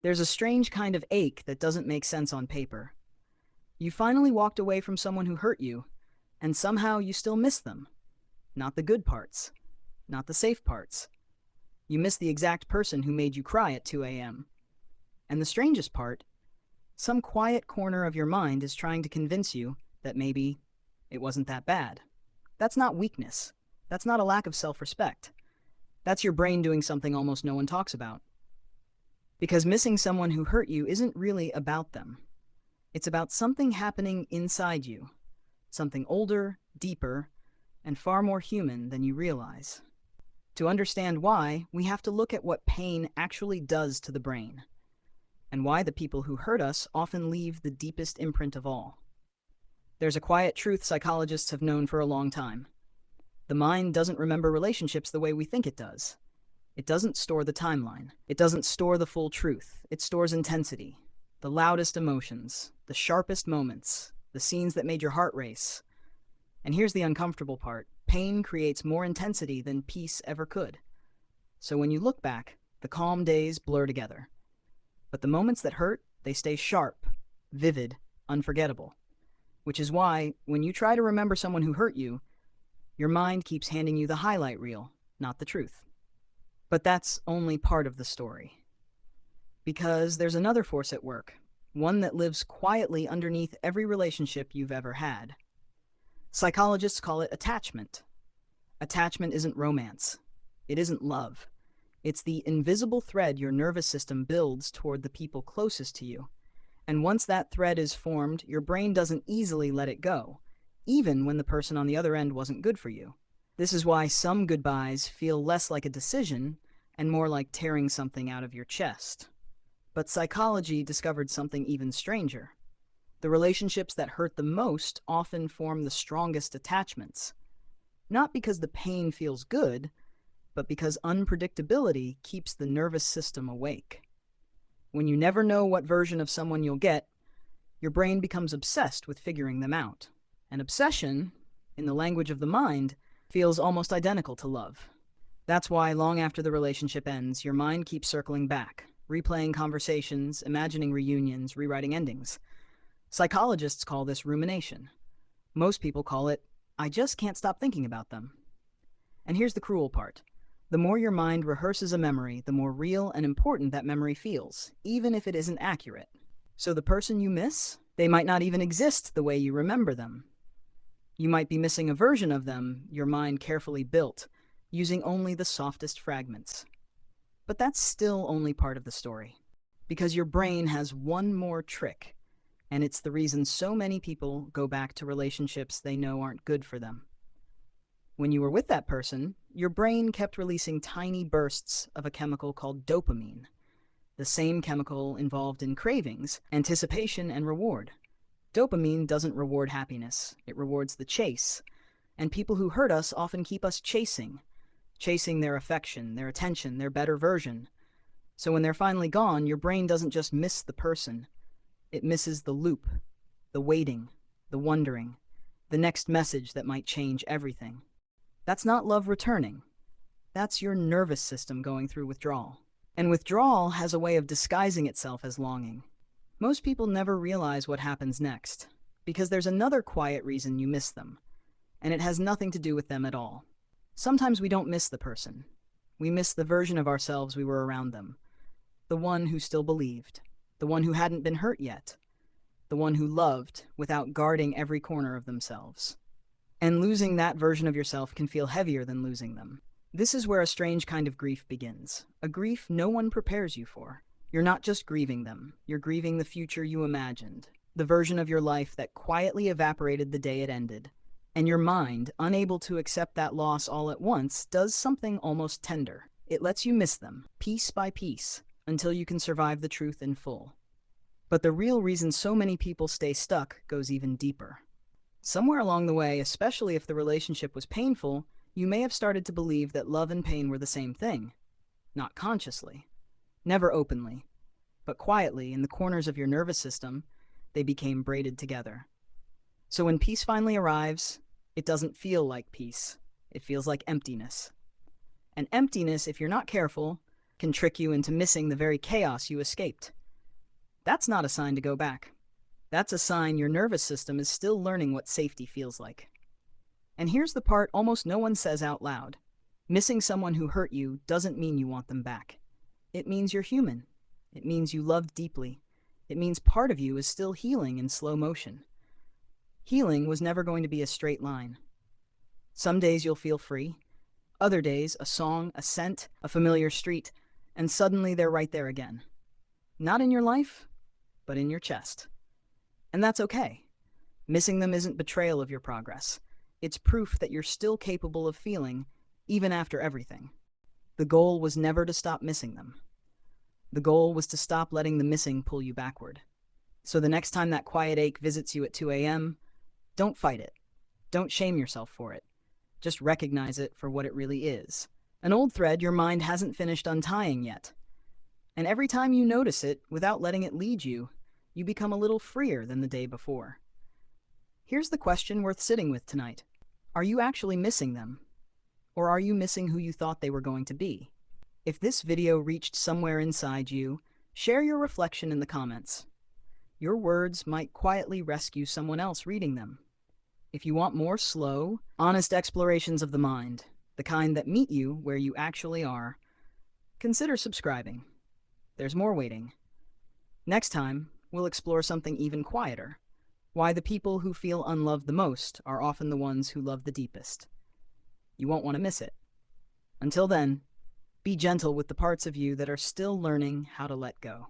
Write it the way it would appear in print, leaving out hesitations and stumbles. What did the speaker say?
There's a strange kind of ache that doesn't make sense on paper. You finally walked away from someone who hurt you, and somehow you still miss them. Not the good parts, not the safe parts. You miss the exact person who made you cry at 2 a.m. And the strangest part, some quiet corner of your mind is trying to convince you that maybe it wasn't that bad. That's not weakness. That's not a lack of self-respect. That's your brain doing something almost no one talks about. Because missing someone who hurt you isn't really about them. It's about something happening inside you. Something older, deeper, and far more human than you realize. To understand why, we have to look at what pain actually does to the brain, and why the people who hurt us often leave the deepest imprint of all. There's a quiet truth psychologists have known for a long time. The mind doesn't remember relationships the way we think it does. It doesn't store the timeline. It doesn't store the full truth. It stores intensity, the loudest emotions, the sharpest moments, the scenes that made your heart race. And here's the uncomfortable part. Pain creates more intensity than peace ever could. So when you look back, the calm days blur together. But the moments that hurt, they stay sharp, vivid, unforgettable. Which is why, when you try to remember someone who hurt you, your mind keeps handing you the highlight reel, not the truth. But that's only part of the story. Because there's another force at work, one that lives quietly underneath every relationship you've ever had. Psychologists call it attachment. Attachment isn't romance. It isn't love. It's the invisible thread your nervous system builds toward the people closest to you. And once that thread is formed, your brain doesn't easily let it go, even when the person on the other end wasn't good for you. This is why some goodbyes feel less like a decision and more like tearing something out of your chest. But psychology discovered something even stranger. The relationships that hurt the most often form the strongest attachments. Not because the pain feels good, but because unpredictability keeps the nervous system awake. When you never know what version of someone you'll get, your brain becomes obsessed with figuring them out. And obsession, in the language of the mind, feels almost identical to love. That's why long after the relationship ends, your mind keeps circling back, replaying conversations, imagining reunions, rewriting endings. Psychologists call this rumination. Most people call it, I just can't stop thinking about them. And here's the cruel part. The more your mind rehearses a memory, the more real and important that memory feels, even if it isn't accurate. So the person you miss, they might not even exist the way you remember them. You might be missing a version of them your mind carefully built, using only the softest fragments. But that's still only part of the story. Because your brain has one more trick, and it's the reason so many people go back to relationships they know aren't good for them. When you were with that person, your brain kept releasing tiny bursts of a chemical called dopamine, the same chemical involved in cravings, anticipation, and reward. Dopamine doesn't reward happiness, it rewards the chase. And people who hurt us often keep us chasing their affection, their attention, their better version. So when they're finally gone, your brain doesn't just miss the person. It misses the loop, the waiting, the wondering, the next message that might change everything. That's not love returning. That's your nervous system going through withdrawal. And withdrawal has a way of disguising itself as longing. Most people never realize what happens next, because there's another quiet reason you miss them, and it has nothing to do with them at all. Sometimes we don't miss the person. We miss the version of ourselves we were around them. The one who still believed. The one who hadn't been hurt yet. The one who loved without guarding every corner of themselves. And losing that version of yourself can feel heavier than losing them. This is where a strange kind of grief begins. A grief no one prepares you for. You're not just grieving them. You're grieving the future you imagined. The version of your life that quietly evaporated the day it ended. And your mind, unable to accept that loss all at once, does something almost tender. It lets you miss them, piece by piece, until you can survive the truth in full. But the real reason so many people stay stuck goes even deeper. Somewhere along the way, especially if the relationship was painful, you may have started to believe that love and pain were the same thing. Not consciously, never openly, but quietly in the corners of your nervous system, they became braided together. So when peace finally arrives, it doesn't feel like peace. It feels like emptiness. And emptiness, if you're not careful, can trick you into missing the very chaos you escaped. That's not a sign to go back. That's a sign your nervous system is still learning what safety feels like. And here's the part almost no one says out loud. Missing someone who hurt you doesn't mean you want them back. It means you're human. It means you loved deeply. It means part of you is still healing in slow motion. Healing was never going to be a straight line. Some days you'll feel free. Other days, a song, a scent, a familiar street, and suddenly they're right there again. Not in your life, but in your chest. And that's okay. Missing them isn't betrayal of your progress. It's proof that you're still capable of feeling, even after everything. The goal was never to stop missing them. The goal was to stop letting the missing pull you backward. So the next time that quiet ache visits you at 2 a.m., don't fight it. Don't shame yourself for it. Just recognize it for what it really is. An old thread your mind hasn't finished untying yet. And every time you notice it, without letting it lead you, you become a little freer than the day before. Here's the question worth sitting with tonight. Are you actually missing them? Or are you missing who you thought they were going to be? If this video reached somewhere inside you, share your reflection in the comments. Your words might quietly rescue someone else reading them. If you want more slow, honest explorations of the mind, the kind that meet you where you actually are, consider subscribing. There's more waiting. Next time, we'll explore something even quieter. Why the people who feel unloved the most are often the ones who love the deepest. You won't want to miss it. Until then, be gentle with the parts of you that are still learning how to let go.